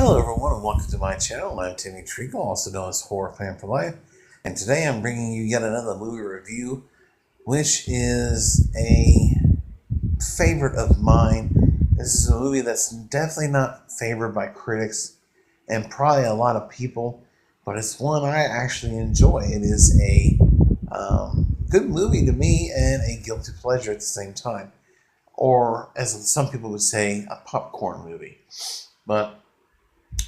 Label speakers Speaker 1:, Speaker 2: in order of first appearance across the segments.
Speaker 1: Hello everyone and welcome to my channel. I'm Timmy Treacle, also known as Horror Fan for Life. And today I'm bringing you yet another movie review, which is a favorite of mine. This is a movie that's definitely not favored by critics and probably a lot of people, but it's one I actually enjoy. It is a good movie to me and a guilty pleasure at the same time. Or, as some people would say, a popcorn movie. But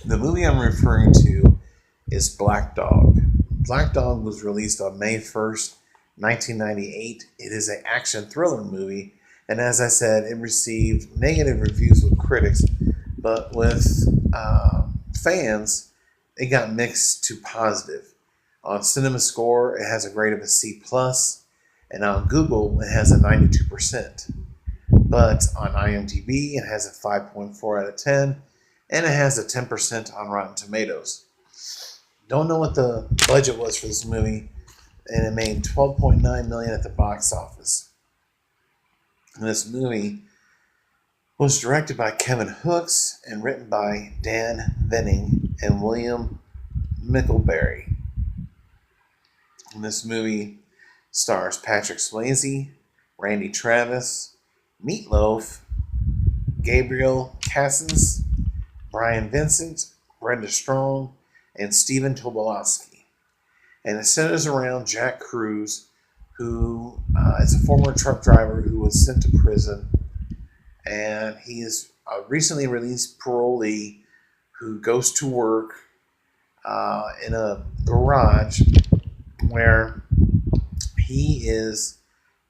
Speaker 1: the movie I'm referring to is Black Dog. Black Dog was released on May 1st, 1998. It is an action thriller movie, and as I said, it received negative reviews with critics, but with fans, it got mixed to positive. On CinemaScore, it has a grade of a C+, and on Google, it has a 92%. But on IMDb, it has a 5.4 out of 10, and it has a 10% on Rotten Tomatoes. Don't know what the budget was for this movie, and it made $12.9 million at the box office. And this movie was directed by Kevin Hooks and written by Dan Venning and William Mickelberry. And this movie stars Patrick Swayze, Randy Travis, Meatloaf, Gabriel Cassis, Brian Vincent, Brenda Strong, and Stephen Tobolowsky. And it centers around Jack Cruz, who is a former truck driver who was sent to prison. And he is a recently released parolee who goes to work in a garage where he is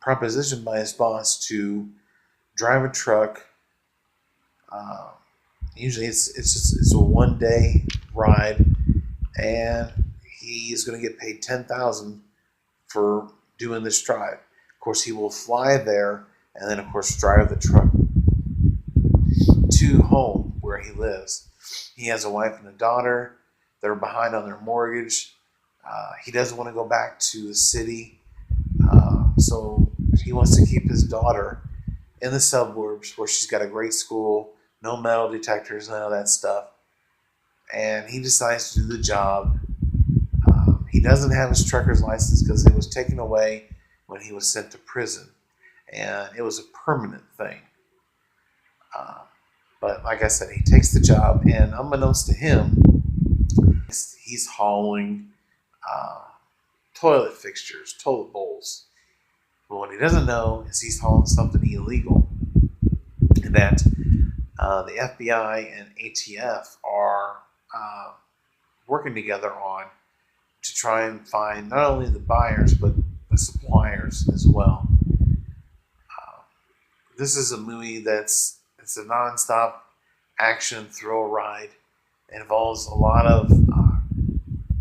Speaker 1: propositioned by his boss to drive a truck. Usually it's a one-day ride, and he's going to get paid $10,000 for doing this drive. Of course, he will fly there and then, of course, drive the truck to home where he lives. He has a wife and a daughter. They're behind on their mortgage. He doesn't want to go back to the city, so he wants to keep his daughter in the suburbs where she's got a great school, no metal detectors, none of that stuff. And he decides to do the job. He doesn't have his trucker's license because it was taken away when he was sent to prison. And it was a permanent thing. But like I said, he takes the job, and unbeknownst to him, he's hauling toilet fixtures, toilet bowls. But what he doesn't know is he's hauling something illegal that the FBI and ATF are working together on to try and find not only the buyers but the suppliers as well. This is a movie it's a non-stop action thrill ride. It involves a lot of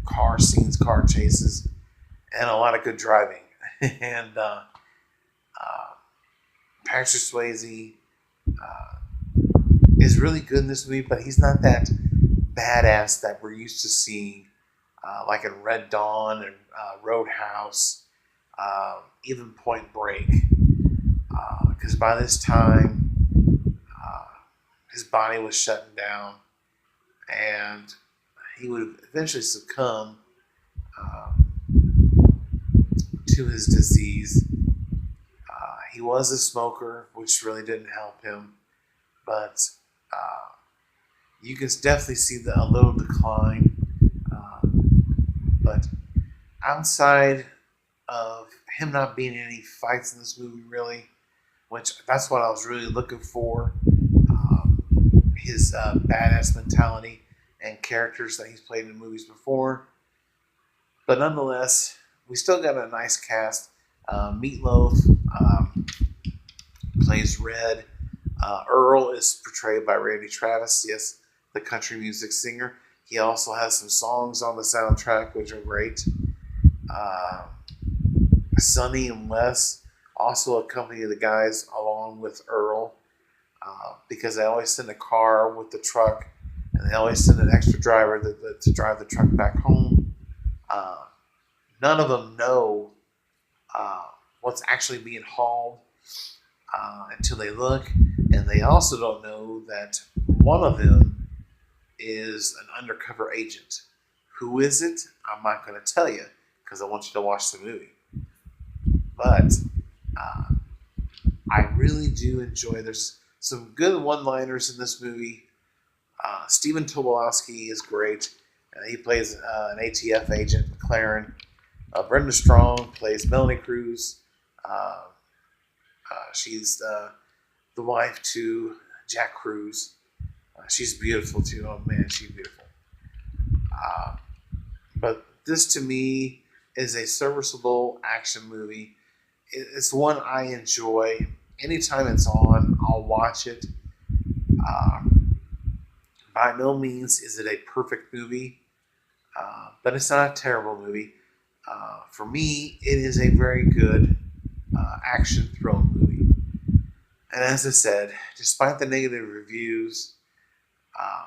Speaker 1: car scenes, car chases, and a lot of good driving. And Patrick Swayze is really good in this movie, but he's not that badass that we're used to seeing, like in Red Dawn and Roadhouse, even Point Break. Because by this time, his body was shutting down, and he would eventually succumb to his disease. He was a smoker, which really didn't help him, but you can definitely see a little decline. But outside of him not being in any fights in this movie, really, which that's what I was really looking for, his badass mentality and characters that he's played in movies before. But nonetheless, we still got a nice cast. Meatloaf plays Red. Earl is portrayed by Randy Travis, yes, the country music singer. He also has some songs on the soundtrack, which are great. Sonny and Wes also accompany the guys along with Earl, because they always send a car with the truck, and they always send an extra driver to drive the truck back home. None of them know what's actually being hauled until they look, and they also don't know that one of them is an undercover agent. Who is it? I'm not going to tell you because I want you to watch the movie. But uh, I really do enjoy. There's some good one-liners in this movie. Stephen Tobolowsky is great. He plays an ATF agent, McLaren. Brenda Strong plays Melanie Cruz. She's the wife to Jack Cruz. She's beautiful too. Oh man, she's beautiful. But this to me is a serviceable action movie. It's one I enjoy. Anytime it's on, I'll watch it. By no means is it a perfect movie, but it's not a terrible movie. For me, it is a very good action thrill movie. And as I said, despite the negative reviews, uh,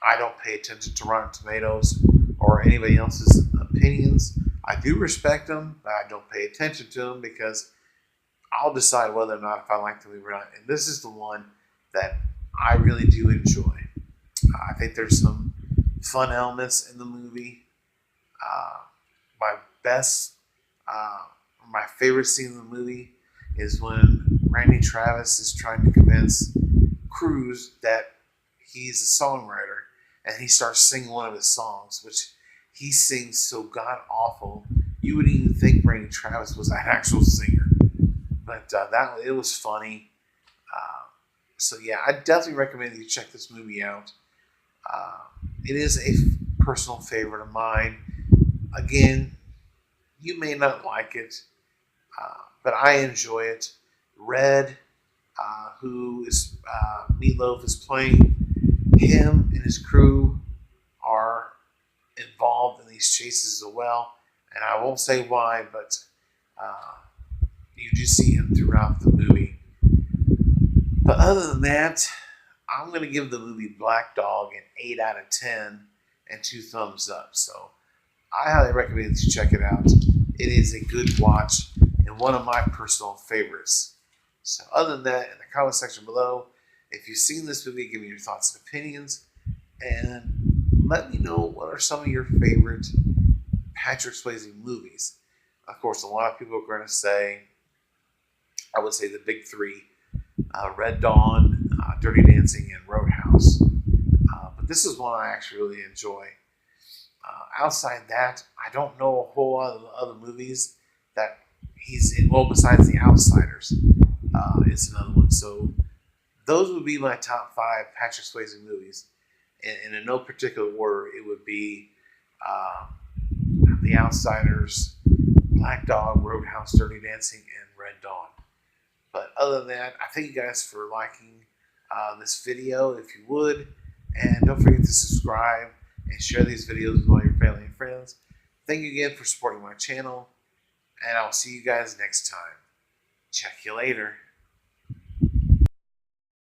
Speaker 1: I don't pay attention to Rotten Tomatoes or anybody else's opinions. I do respect them, but I don't pay attention to them because I'll decide whether or not if I like the movie or not. And this is the one that I really do enjoy. I think there's some fun elements in the movie. My best, my favorite scene in the movie is when Randy Travis is trying to convince Cruz that he's a songwriter, and he starts singing one of his songs, which he sings so god awful you wouldn't even think Randy Travis was an actual singer. But that it was funny. So yeah, I definitely recommend you check this movie out. It is a personal favorite of mine. Again, you may not like it, but I enjoy it. Red, who is Meatloaf is playing, him and his crew are involved in these chases as well. And I won't say why, but you do see him throughout the movie. But other than that, I'm going to give the movie Black Dog an 8 out of 10 and 2 thumbs up. So I highly recommend that you check it out. It is a good watch and one of my personal favorites. So other than that, in the comment section below, if you've seen this movie, give me your thoughts and opinions. And let me know what are some of your favorite Patrick Swayze movies. Of course, a lot of people are going to say, I would say the big three, Red Dawn, Dirty Dancing, and Roadhouse. But this is one I actually really enjoy. Outside that, I don't know a whole lot of other movies that he's in. Well, besides The Outsiders, is another one. So those would be my top 5 Patrick Swayze movies. And in no particular order, it would be The Outsiders, Black Dog, Roadhouse, Dirty Dancing, and Red Dawn. But other than that, I thank you guys for liking this video, if you would. And don't forget to subscribe and share these videos with all your family and friends. Thank you again for supporting my channel. And I'll see you guys next time. Check you later.